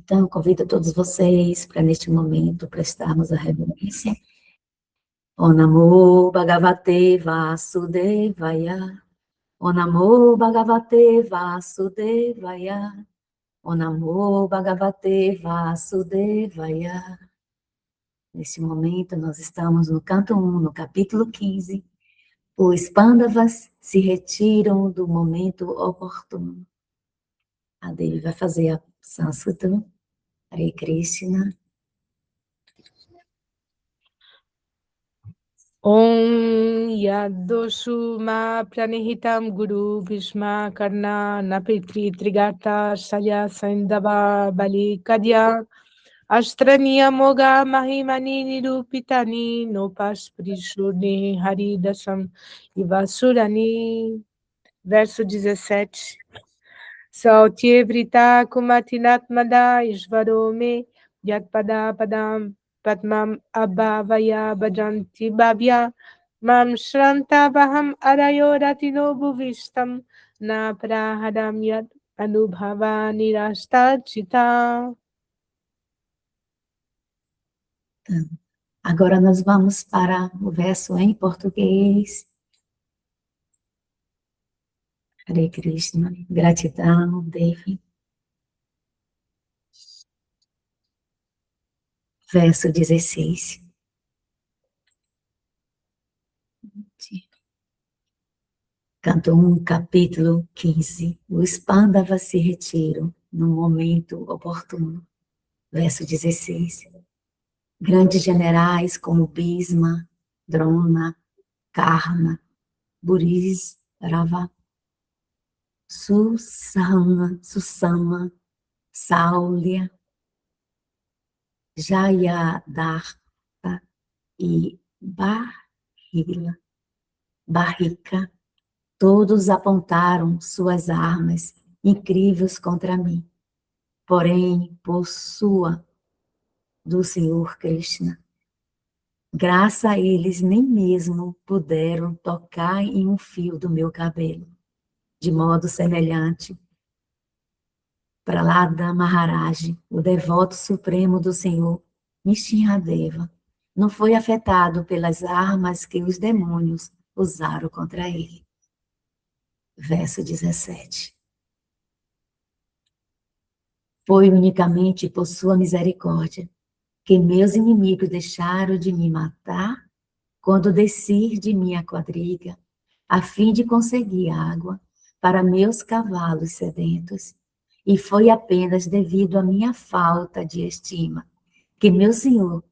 Então, convido todos vocês para, neste momento, prestarmos a reverência. Om Namo Bhagavate Vasudevaya. Om Namo Bhagavate Vasudevaya. Om Namo Bhagavate Vasudevaya. Neste momento, nós estamos no canto 1, no capítulo 15. Os Pandavas se retiram do momento oportuno. A Devi vai fazer a sânscrito. Hare Krishna. Om Yadoshu ma pranihitam guru bhishma karna napitri trigata shaya saindava bali kadya ashtraniya moga mahimani nirupitani nopas prishurni haridasam ivasurani. Verso 17. Sautyevrita kumatinatmada ishvarome yatpada padam Padmam abhavaya bhajanti bhavya mam shranta vaham arayo ratino bhuvistam na prahadam yad anubhava nirasta chita. Agora nós vamos para o verso em português. Hare Krishna. Gratidão, Devi. Verso 16. Canto 1, capítulo 15. Os Pandavas se retiram no momento oportuno. Verso 16. Grandes generais como Bhisma, Drona, Karna, Burisrava, Susama, Saulya, Jayadartha e Barrika, todos apontaram suas armas incríveis contra mim. Porém, por sua do Senhor Krishna, graças a eles nem mesmo puderam tocar em um fio do meu cabelo. De modo semelhante, Prahlada Maharaj, o devoto supremo do Senhor Nishinradeva, não foi afetado pelas armas que os demônios usaram contra ele. Verso 17. Foi unicamente por sua misericórdia que meus inimigos deixaram de me matar quando desci de minha quadriga, a fim de conseguir água para meus cavalos sedentos, e foi apenas devido à minha falta de estima que meu Senhor,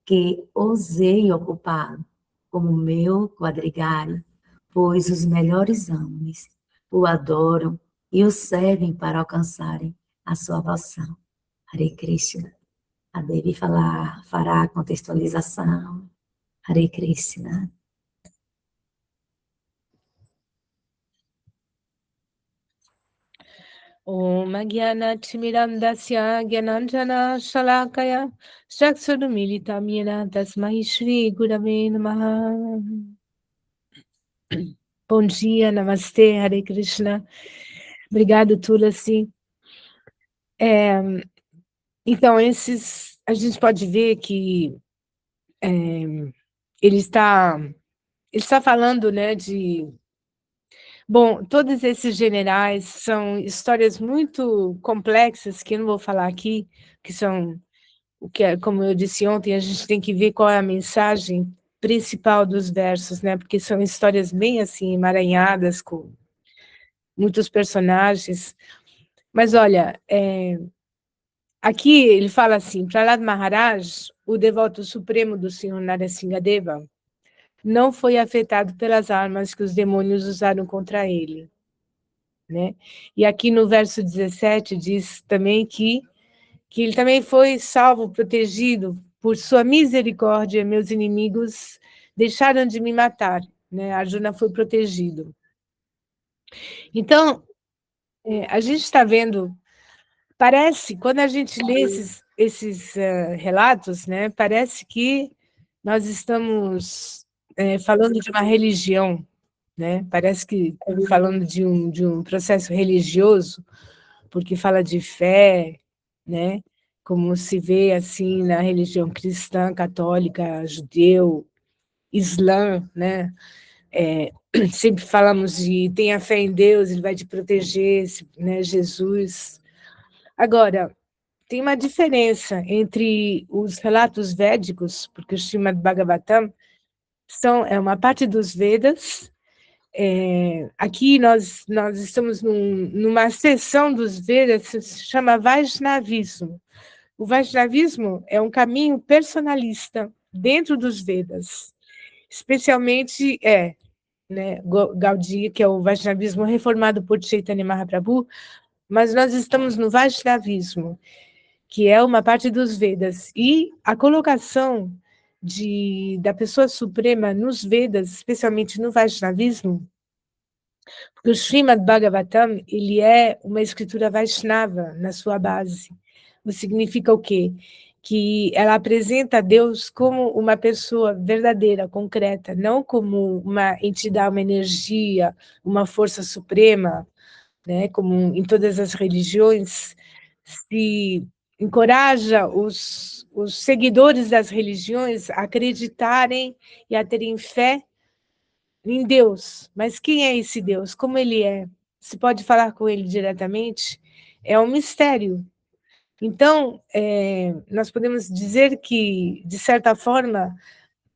que ousei ocupá-lo como meu quadrigário, pois os melhores homens o adoram e o servem para alcançarem a salvação. Hare Krishna. A Devi fará a contextualização. Hare Krishna. Om Jnana Timirandasya Gyananjana Shalakaya Shaksurumilitam Yena Tasmai Shri Gurave Namaha. Bom dia, Namastê, Hare Krishna. Obrigado, Tulasi. Então, a gente pode ver que ele está falando, né, Bom, todos esses generais são histórias muito complexas, que eu não vou falar aqui, que são, como eu disse ontem, a gente tem que ver qual é a mensagem principal dos versos, né? Porque são histórias bem assim, emaranhadas, com muitos personagens. Mas olha, aqui ele fala assim, Prahlad Maharaj, o devoto supremo do Senhor Narasimhadeva, não foi afetado pelas armas que os demônios usaram contra ele. Né? E aqui no verso 17 diz também que ele também foi salvo, protegido por sua misericórdia, meus inimigos deixaram de me matar, né? Arjuna foi protegido. Então, a gente está vendo, parece, quando a gente lê esses relatos, né, parece que nós estamos falando de uma religião, né? Parece que estamos falando de um processo religioso, porque fala de fé, né? Como se vê assim na religião cristã, católica, judeu, islã, né? Sempre falamos de tenha fé em Deus, Ele vai te proteger, né? Jesus. Agora, tem uma diferença entre os relatos védicos, porque o Srimad Bhagavatam é uma parte dos Vedas. Aqui nós estamos numa seção dos Vedas que se chama Vaishnavismo. O Vaishnavismo é um caminho personalista dentro dos Vedas, especialmente né, Gaudiya, que é o Vaishnavismo reformado por Chaitanya Mahaprabhu, mas nós estamos no Vaishnavismo, que é uma parte dos Vedas, e a colocação da pessoa suprema nos Vedas, especialmente no Vaishnavismo, porque o Srimad Bhagavatam, ele é uma escritura Vaishnava na sua base. Isso significa o quê? Que ela apresenta Deus como uma pessoa verdadeira, concreta, não como uma entidade, uma energia, uma força suprema, né? Como em todas as religiões, se encoraja os seguidores das religiões a acreditarem e a terem fé em Deus. Mas quem é esse Deus? Como ele é? Se pode falar com ele diretamente? É um mistério. Então, nós podemos dizer que, de certa forma,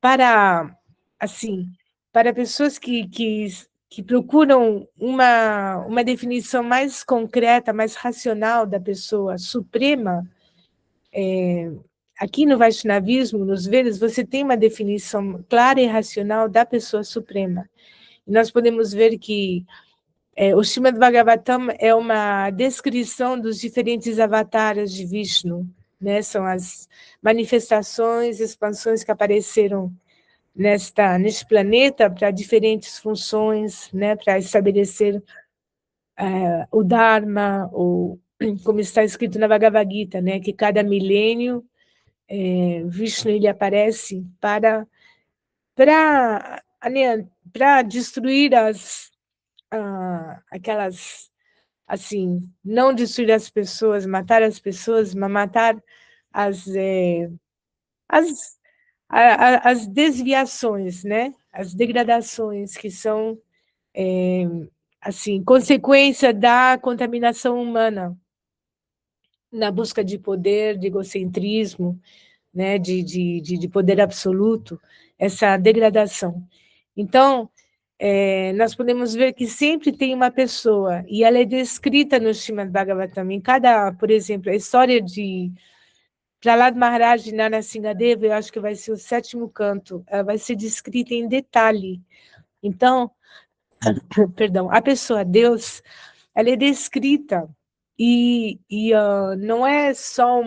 para assim, para pessoas que procuram uma definição mais concreta, mais racional da pessoa suprema, aqui no Vaishnavismo, nos Vedas, você tem uma definição clara e racional da pessoa suprema. E nós podemos ver que o Srimad Bhagavatam é uma descrição dos diferentes avatares de Vishnu, né? São as manifestações, expansões que apareceram neste planeta para diferentes funções, né? Para estabelecer o Dharma, ou como está escrito na Bhagavad Gita, né? Que cada milênio Vishnu ele aparece para destruir aquelas, assim, não destruir as pessoas, mas matar as, as desviações, né? As degradações que são, assim, consequência da contaminação humana, na busca de poder, de egocentrismo, né? De poder absoluto, essa degradação. Então, nós podemos ver que sempre tem uma pessoa, e ela é descrita no Srimad Bhagavatam, em cada, por exemplo, a história de Prahlad Maharaj e Narasimhadeva, eu acho que vai ser o 7º canto, ela vai ser descrita em detalhe. Então, perdão, a pessoa, Deus, ela é descrita, e não é só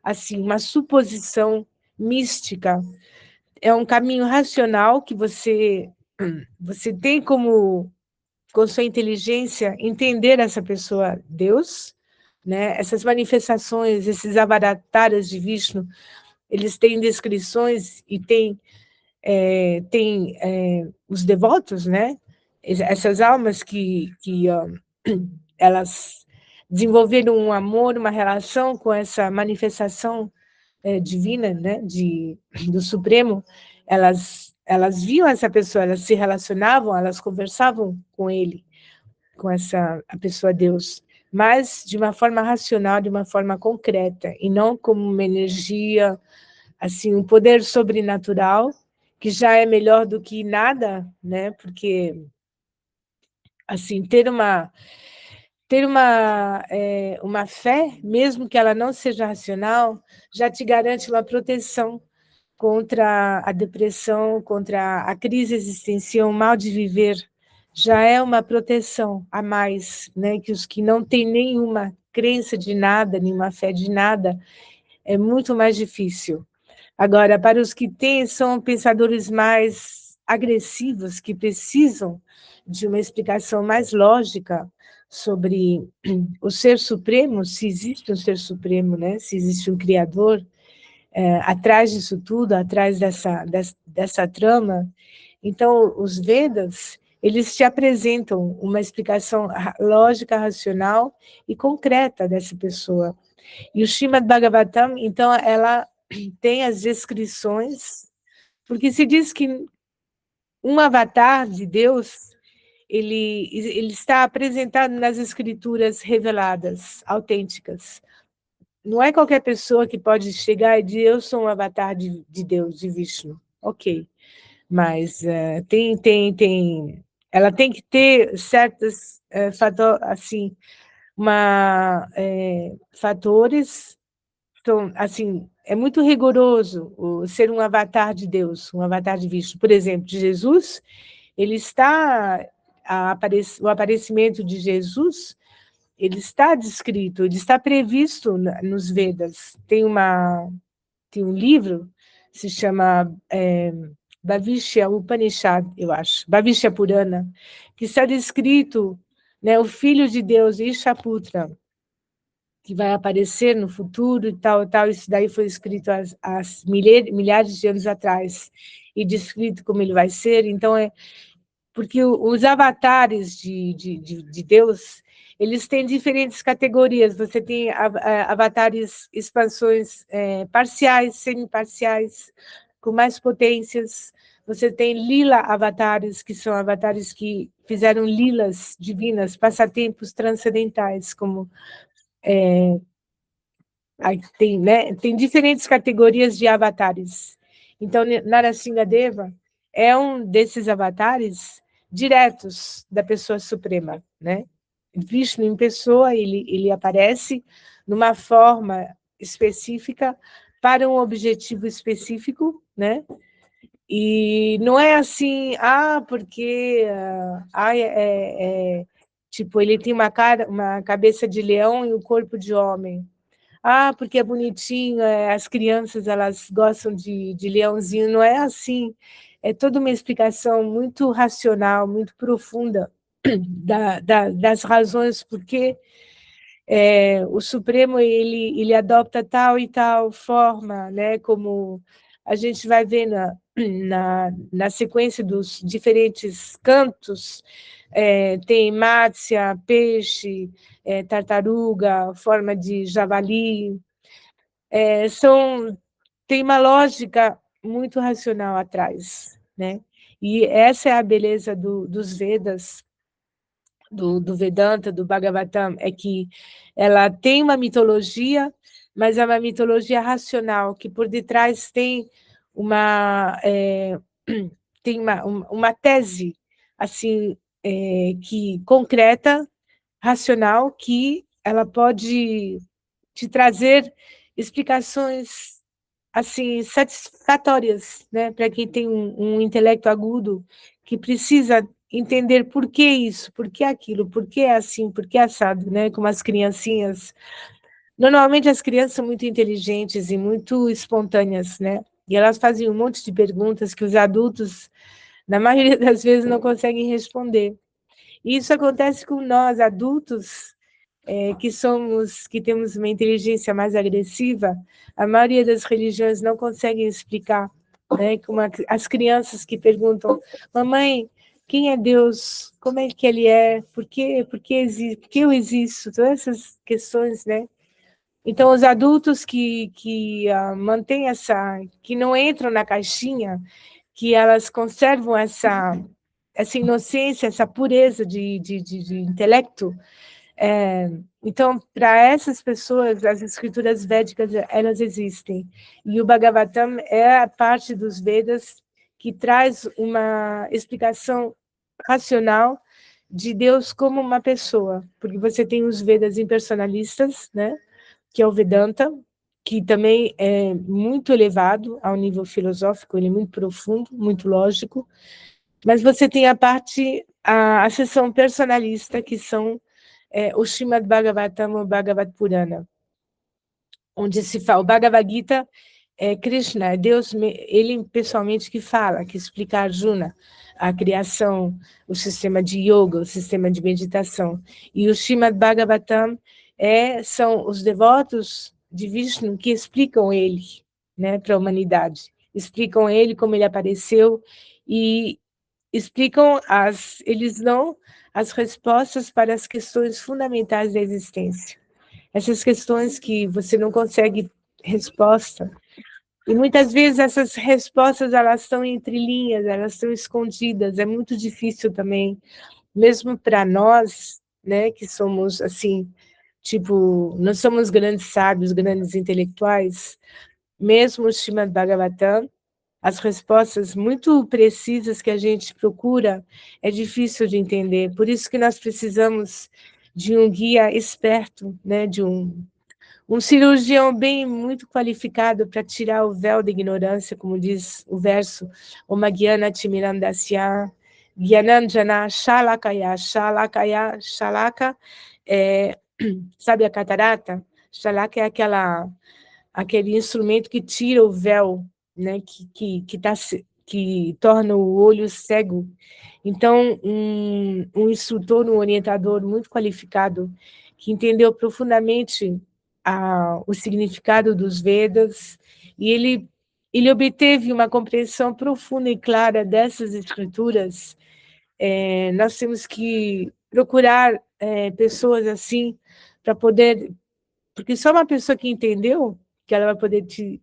assim, uma suposição mística, é um caminho racional que você tem como, com sua inteligência, entender essa pessoa, Deus, né? Essas manifestações, esses avatars de Vishnu, eles têm descrições e têm os devotos, né? Essas almas que elas desenvolveram um amor, uma relação com essa manifestação divina, né? Do Supremo, elas viam essa pessoa, elas se relacionavam, elas conversavam com ele, com a pessoa Deus, mas de uma forma racional, de uma forma concreta, e não como uma energia, assim, um poder sobrenatural, que já é melhor do que nada, né? Porque, assim, ter uma fé, mesmo que ela não seja racional, já te garante uma proteção contra a depressão, contra a crise existencial, o mal de viver, já é uma proteção a mais, né? Que os que não têm nenhuma crença de nada, nenhuma fé de nada, é muito mais difícil. Agora, para os que têm, são pensadores mais agressivos, que precisam de uma explicação mais lógica sobre o Ser Supremo, se existe um Ser Supremo, né? Se existe um Criador, atrás disso tudo, atrás dessa trama. Então, os Vedas, eles te apresentam uma explicação lógica, racional e concreta dessa pessoa. E o Srimad Bhagavatam, então, ela tem as descrições, porque se diz que um avatar de Deus, ele está apresentado nas escrituras reveladas, autênticas. Não é qualquer pessoa que pode chegar e dizer, eu sou um avatar de Deus, de Vishnu. Ok, mas ela tem que ter certos assim, fatores, então, assim, é muito rigoroso ser um avatar de Deus, um avatar de Vishnu. Por exemplo, de Jesus, ele está, o aparecimento de Jesus, ele está descrito, ele está previsto nos Vedas. Tem um livro, se chama Bhavishya Upanishad, eu acho, Bhavishya Purana, que está descrito, né, o Filho de Deus, Ishaputra, que vai aparecer no futuro e tal, tal. Isso daí foi escrito há milhares de anos atrás e descrito como ele vai ser. Então, porque os avatares de Deus, eles têm diferentes categorias. Você tem avatares, expansões parciais, semiparciais, com mais potências. Você tem lila avatares, que são avatares que fizeram lilas divinas, passatempos transcendentais, como tem diferentes categorias de avatares. Então, Narasimha-deva é um desses avatares diretos da pessoa suprema, né? Vishnu em pessoa, ele aparece numa forma específica para um objetivo específico, né? E não é assim, porque tipo, ele tem uma cabeça de leão e um corpo de homem. Porque é bonitinho, as crianças elas gostam de leãozinho. Não é assim. É toda uma explicação muito racional, muito profunda das razões por que o Supremo ele adopta tal e tal forma, né? Como a gente vai ver na sequência dos diferentes cantos, tem Mátzia, peixe, tartaruga, forma de javali, tem uma lógica muito racional atrás, né? E essa é a beleza dos Vedas, do Vedanta, do Bhagavatam, é que ela tem uma mitologia, mas é uma mitologia racional, que por detrás tem tem uma tese assim que concreta, racional, que ela pode te trazer explicações assim satisfatórias, né, para quem tem um intelecto agudo, que precisa entender por que isso, por que aquilo, por que é assim, por que é assado, né, como as criancinhas. Normalmente as crianças são muito inteligentes e muito espontâneas, né, e elas fazem um monte de perguntas que os adultos, na maioria das vezes, não conseguem responder. E isso acontece com nós, adultos, que temos uma inteligência mais agressiva. A maioria das religiões não conseguem explicar, né? Como as crianças que perguntam, mamãe, quem é Deus? Como é que ele é? Por que eu existo? Todas essas questões, né? Então, os adultos que mantêm que não entram na caixinha, que elas conservam essa inocência, essa pureza de intelecto, então, para essas pessoas, as escrituras védicas, elas existem. E o Bhagavatam é a parte dos Vedas que traz uma explicação racional de Deus como uma pessoa. Porque você tem os Vedas impersonalistas, né? Que é o Vedanta, que também é muito elevado ao nível filosófico, ele é muito profundo, muito lógico. Mas você tem a seção personalista, que são o Srimad Bhagavatam, o Bhagavad Purana, onde se fala, o Bhagavad Gita é Krishna, é Deus, ele pessoalmente que fala, que explica a Arjuna, a criação, o sistema de yoga, o sistema de meditação. E o Srimad Bhagavatam são os devotos de Vishnu que explicam ele, né, para a humanidade. Explicam ele como ele apareceu e eles dão as respostas para as questões fundamentais da existência. Essas questões que você não consegue resposta. E muitas vezes essas respostas, elas estão entre linhas, elas estão escondidas, é muito difícil também, mesmo para nós, né, que somos, assim, tipo, nós somos grandes sábios, grandes intelectuais, mesmo o Srimad Bhagavatam, as respostas muito precisas que a gente procura, é difícil de entender. Por isso que nós precisamos de um guia esperto, né, de um cirurgião bem muito qualificado para tirar o véu da ignorância, como diz o verso, Oma Gyana Timirandasya, Gyananjana Shalakaya, Shalakaya, Shalaka, sabe a catarata? Shalaka é aquele instrumento que tira o véu, né, que torna o olho cego. Então, um instrutor, um orientador muito qualificado, que entendeu profundamente o significado dos Vedas, e ele obteve uma compreensão profunda e clara dessas escrituras. Nós temos que procurar pessoas assim, para poder, porque só uma pessoa que entendeu, que ela vai poder te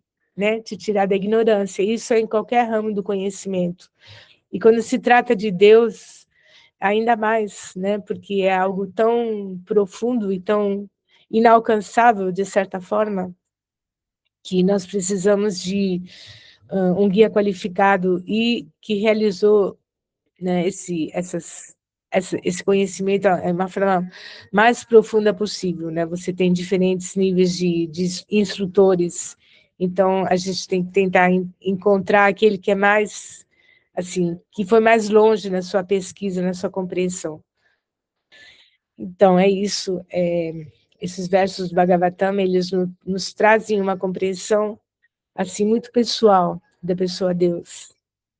tirar da ignorância. Isso é em qualquer ramo do conhecimento. E quando se trata de Deus, ainda mais, né? Porque é algo tão profundo e tão inalcançável, de certa forma, que nós precisamos de um guia qualificado e que realizou, né, esse conhecimento é uma forma mais profunda possível, né? Você tem diferentes níveis de instrutores, então a gente tem que tentar encontrar aquele que é mais, assim, que foi mais longe na sua pesquisa, na sua compreensão. Então, é isso. Esses versos do Bhagavatam, eles nos trazem uma compreensão, assim, muito pessoal da pessoa Deus.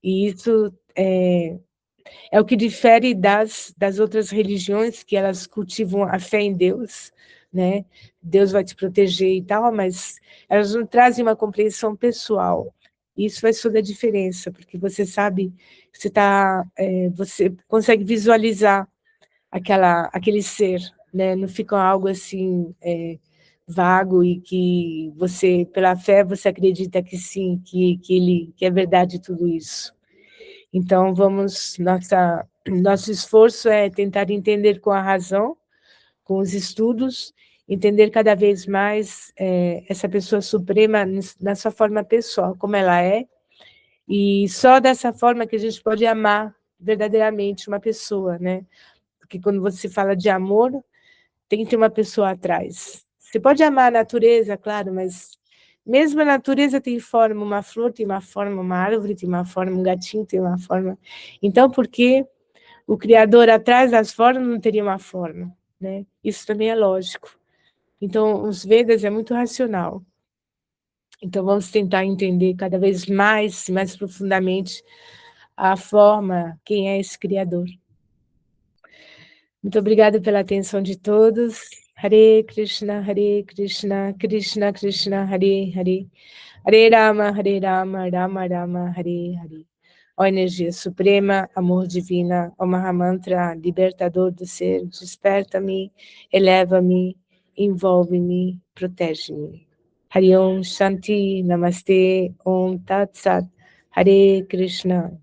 E isso é o que difere das outras religiões, que elas cultivam a fé em Deus, né? Deus vai te proteger e tal, mas elas não trazem uma compreensão pessoal. Isso faz toda a diferença, porque você sabe, você consegue visualizar aquele ser, né? Não fica algo assim vago e que você, pela fé, você acredita que sim, que é verdade tudo isso. Então, nosso esforço é tentar entender com a razão, com os estudos, entender cada vez mais essa pessoa suprema na sua forma pessoal, como ela é, e só dessa forma que a gente pode amar verdadeiramente uma pessoa, né? Porque quando você fala de amor, tem que ter uma pessoa atrás. Você pode amar a natureza, claro, mas mesmo a natureza tem forma, uma flor tem uma forma, uma árvore tem uma forma, um gatinho tem uma forma. Então, por que o Criador atrás das formas não teria uma forma, né? Isso também é lógico. Então, os Vedas é muito racional. Então, vamos tentar entender cada vez mais profundamente a forma, quem é esse Criador. Muito obrigada pela atenção de todos. Hare Krishna, Krishna Krishna, Hare Hare. Hare Rama, Rama Rama, Hare Hare. Ó energia suprema, amor divina, ó Mahamantra, libertador do ser, desperta-me, eleva-me, envolve-me, protege-me. Hare Om Shanti, Namaste, Om Tat Sat, Hare Krishna.